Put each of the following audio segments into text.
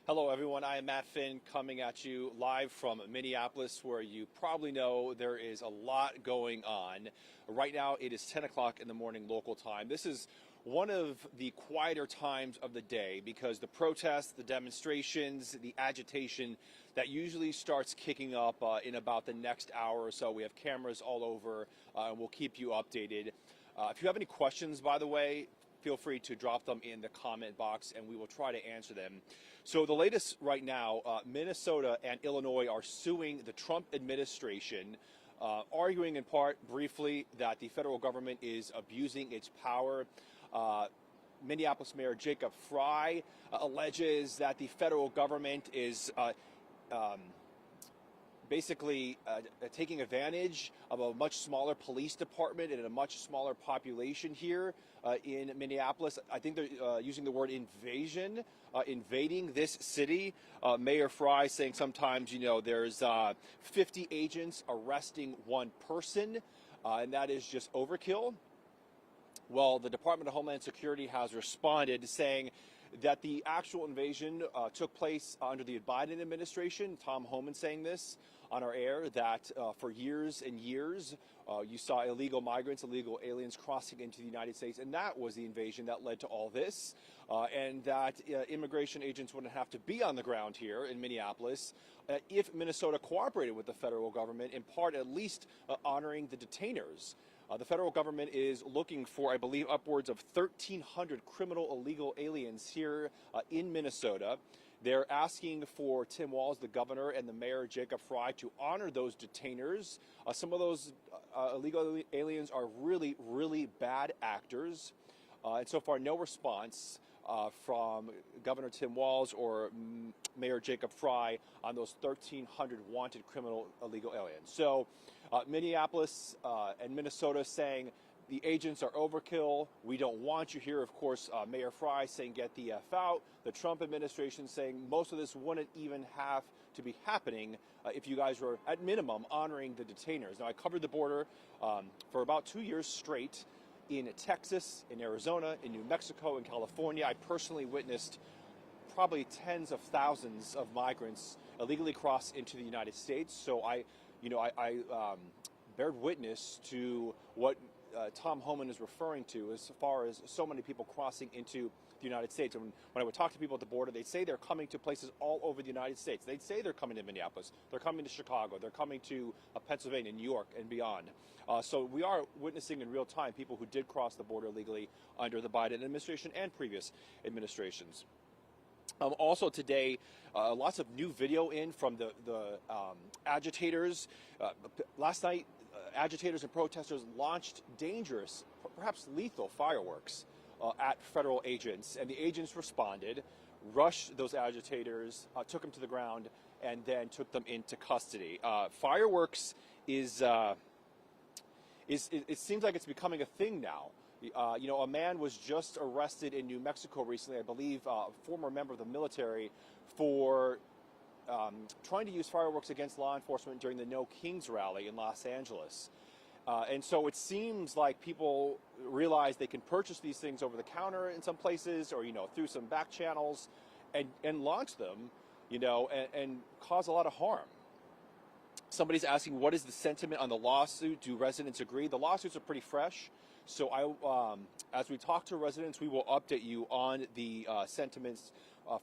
Hello, everyone. I am Matt Finn coming at you live from Minneapolis, where you probably know there is a lot going on. Right now, it is 10 o'clock in the morning local time. This is one of the quieter times of the day because the protests, the demonstrations, the agitation that usually starts kicking up in about the next hour or so. We have cameras all over, and we'll keep you updated. If you have any questions, by the way, feel free to drop them in the comment box and we will try to answer them. So the latest right now, Minnesota and Illinois are suing the Trump administration, arguing in part briefly that the federal government is abusing its power. Minneapolis Mayor Jacob Frey alleges that the federal government is basically taking advantage of a much smaller police department and a much smaller population here in Minneapolis. I think they're using the word invasion, invading this city. Mayor Frey saying sometimes, there's 50 agents arresting one person, and that is just overkill. Well, the Department of Homeland Security has responded saying that the actual invasion took place under the Biden administration. Tom Homan saying this on our air, that for years and years, you saw illegal migrants, illegal aliens crossing into the United States, and that was the invasion that led to all this, and that immigration agents wouldn't have to be on the ground here in Minneapolis if Minnesota cooperated with the federal government, in part at least honoring the detainers. The federal government is looking for, I believe, upwards of 1,300 criminal illegal aliens here in Minnesota. They're asking for Tim Walz, the governor, and the mayor, Jacob Frey, to honor those detainers. Some of those illegal aliens are really, really bad actors. And so far, no response from Governor Tim Walz or Mayor Jacob Frey on those 1,300 wanted criminal illegal aliens. So Minneapolis and Minnesota saying the agents are overkill. We don't want you here. Of course, Mayor Frey saying get the F out. The Trump administration saying most of this wouldn't even have to be happening if you guys were, at minimum, honoring the detainers. Now, I covered the border for about 2 years straight in Texas, in Arizona, in New Mexico, in California. I personally witnessed probably tens of thousands of migrants illegally cross into the United States. So I bear witness to what Tom Homan is referring to as far as so many people crossing into the United States. And when I would talk to people at the border, they'd say they're coming to places all over the United States. They'd say they're coming to Minneapolis, they're coming to Chicago, they're coming to Pennsylvania, New York, and beyond. So we are witnessing in real time people who did cross the border illegally under the Biden administration and previous administrations. Also today, lots of new video in from the agitators. Last night, agitators and protesters launched dangerous, perhaps lethal fireworks at federal agents, and the agents responded, rushed those agitators, took them to the ground, and then took them into custody. Fireworks it seems like it's becoming a thing now. A man was just arrested in New Mexico recently, I believe, a former member of the military, for trying to use fireworks against law enforcement during the No Kings rally in Los Angeles. And so it seems like people realize they can purchase these things over the counter in some places, or, through some back channels, and launch them, and cause a lot of harm. Somebody's asking, what is the sentiment on the lawsuit? Do residents agree? The lawsuits are pretty fresh. So as we talk to residents, we will update you on the sentiments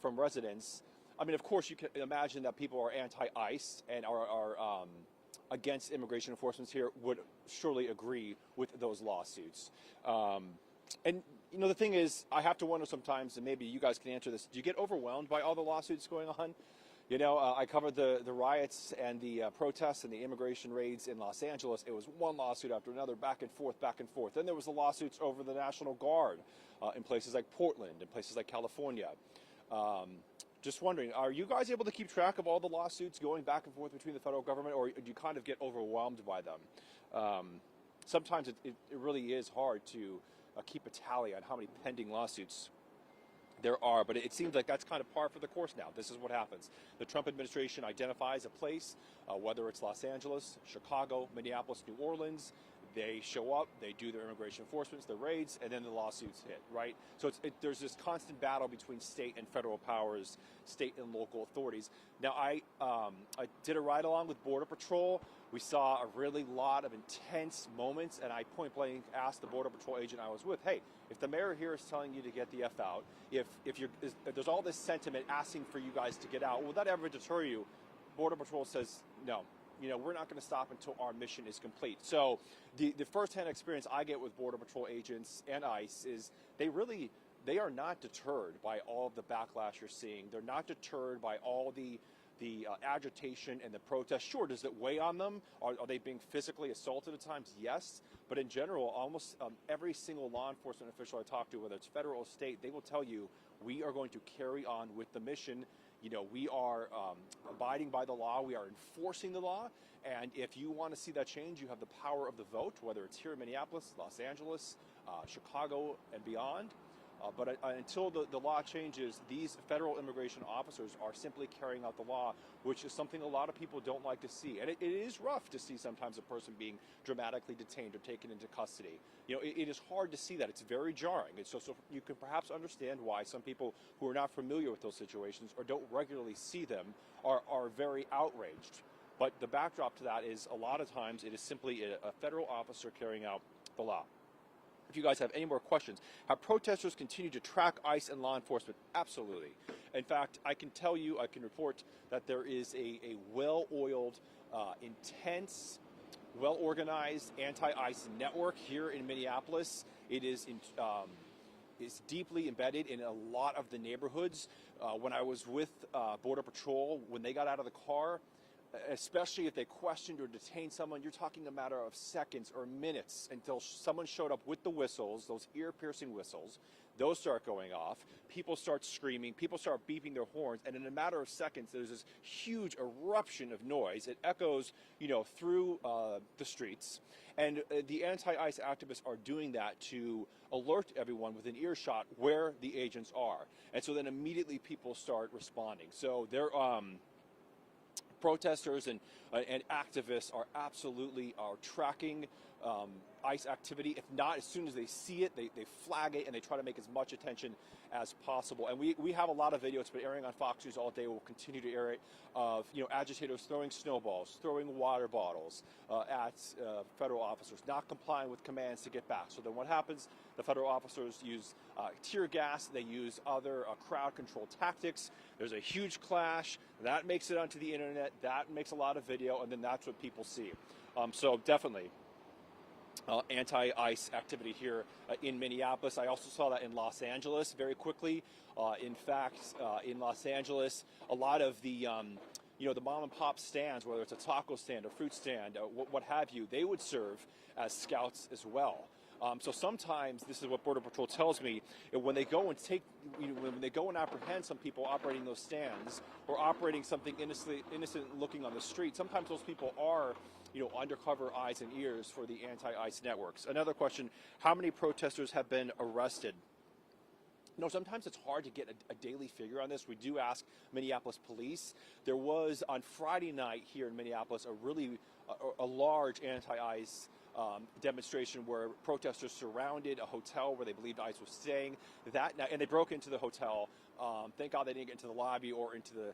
from residents. I mean, of course, you can imagine that people are anti-ICE and are against immigration enforcement here would surely agree with those lawsuits. And, the thing is, I have to wonder sometimes, and maybe you guys can answer this, do you get overwhelmed by all the lawsuits going on? I covered the riots and the protests and the immigration raids in Los Angeles. It was one lawsuit after another, back and forth, back and forth. Then there was the lawsuits over the National Guard in places like Portland, in places like California. Just wondering, are you guys able to keep track of all the lawsuits going back and forth between the federal government, or do you kind of get overwhelmed by them? Sometimes it really is hard to keep a tally on how many pending lawsuits there are, but it seems like that's kind of par for the course now. This is what happens. The Trump administration identifies a place, whether it's Los Angeles, Chicago, Minneapolis, New Orleans. They show up, they do their immigration enforcements, the raids, and then the lawsuits hit, right? So there's this constant battle between state and federal powers, state and local authorities. Now, I did a ride along with Border Patrol. We saw a really lot of intense moments, and I point blank asked the Border Patrol agent I was with, hey, if the mayor here is telling you to get the F out, if there's all this sentiment asking for you guys to get out, will that ever deter you? Border Patrol says no. We're not going to stop until our mission is complete. So the firsthand experience I get with Border Patrol agents and ICE is they are not deterred by all of the backlash you're seeing. They're not deterred by all the agitation and the protest. Sure, does it weigh on them? Are they being physically assaulted at times? Yes. But in general, almost every single law enforcement official I talk to, whether it's federal or state, they will tell you, we are going to carry on with the mission. We are abiding by the law. We are enforcing the law. And if you want to see that change, you have the power of the vote, whether it's here in Minneapolis, Los Angeles, Chicago, and beyond. But until the law changes, these federal immigration officers are simply carrying out the law, which is something a lot of people don't like to see. And it is rough to see sometimes a person being dramatically detained or taken into custody. It is hard to see that. It's very jarring. And so you can perhaps understand why some people who are not familiar with those situations or don't regularly see them are very outraged. But the backdrop to that is a lot of times it is simply a federal officer carrying out the law. If you guys have any more questions, have protesters continue to track ICE and law enforcement? Absolutely. In fact, I can report that there is a well-oiled, intense, well-organized anti-ICE network here in Minneapolis. It is deeply embedded in a lot of the neighborhoods. When I was with Border Patrol, when they got out of the car, especially if they questioned or detained someone, you're talking a matter of seconds or minutes until someone showed up with the whistles, those ear-piercing whistles. Those start going off. People start screaming. People start beeping their horns. And in a matter of seconds, there's this huge eruption of noise. It echoes, through the streets. And the anti-ICE activists are doing that to alert everyone within earshot where the agents are. And so then immediately people start responding. So they're protesters and activists are absolutely tracking ICE activity. If not, as soon as they see it, they flag it and they try to make as much attention as possible. And we have a lot of video. It's been airing on Fox News all day. We'll continue to air it of agitators throwing snowballs, throwing water bottles at federal officers, not complying with commands to get back. So then what happens? The federal officers use tear gas. They use other crowd control tactics. There's a huge clash. That makes it onto the internet. That makes a lot of video, and then that's what people see. So definitely anti-ICE activity here in Minneapolis. I also saw that in Los Angeles very quickly. In fact, in Los Angeles, a lot of the the mom and pop stands, whether it's a taco stand, a fruit stand, what have you, they would serve as scouts as well. So sometimes, this is what Border Patrol tells me, when they go and when they go and apprehend some people operating those stands or operating something innocent looking on the street, sometimes those people are undercover eyes and ears for the anti-ICE networks. Another question, how many protesters have been arrested? Sometimes it's hard to get a daily figure on this. We do ask Minneapolis police. There was on Friday night here in Minneapolis a large anti-ICE demonstration where protesters surrounded a hotel where they believed ICE was staying. That night, and they broke into the hotel. Thank God they didn't get into the lobby or into the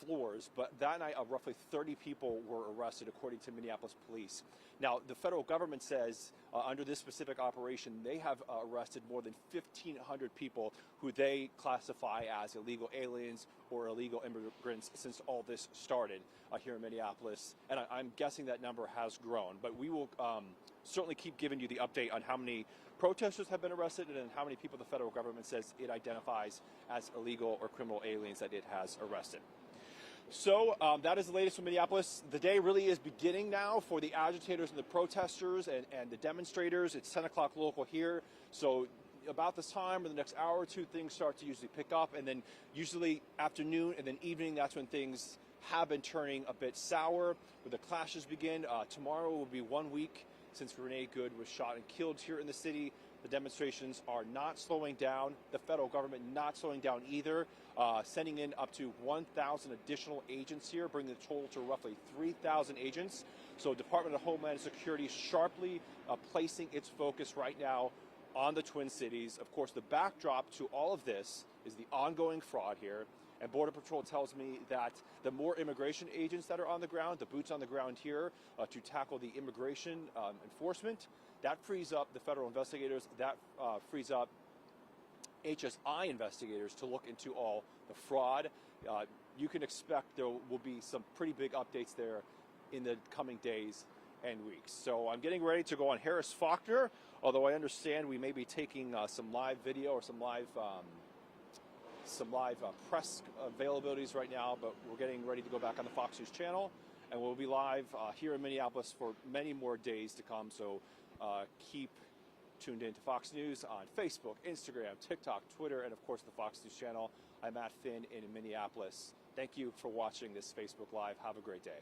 floors. But that night, roughly 30 people were arrested, according to Minneapolis police. Now, the federal government says under this specific operation, they have arrested more than 1,500 people who they classify as illegal aliens or illegal immigrants since all this started here in Minneapolis. And I'm guessing that number has grown. But we will certainly keep giving you the update on how many protesters have been arrested and how many people the federal government says it identifies as illegal or criminal aliens that it has arrested. So that is the latest from Minneapolis. The day really is beginning now for the agitators and the protesters and the demonstrators. It's 10 o'clock local here. So about this time or the next hour or two, things start to usually pick up. And then usually afternoon and then evening, that's when things have been turning a bit sour, where the clashes begin. Tomorrow will be 1 week since Renee Good was shot and killed here in the city. The demonstrations are not slowing down. The federal government not slowing down either, sending in up to 1,000 additional agents here, bringing the total to roughly 3,000 agents. So Department of Homeland Security sharply placing its focus right now on the Twin Cities. Of course, the backdrop to all of this is the ongoing fraud here. And Border Patrol tells me that the more immigration agents that are on the ground, the boots on the ground here to tackle the immigration enforcement, that frees up the federal investigators, that frees up HSI investigators to look into all the fraud. You can expect there will be some pretty big updates there in the coming days and weeks. So I'm getting ready to go on Harris Faulkner, although I understand we may be taking some live video or some live press availabilities right now, but we're getting ready to go back on the Fox News channel, and we'll be live here in Minneapolis for many more days to come. So keep tuned in to Fox News on Facebook, Instagram, TikTok, Twitter, and of course the Fox News channel. I'm Matt Finn in Minneapolis. Thank you for watching this Facebook Live. Have a great day.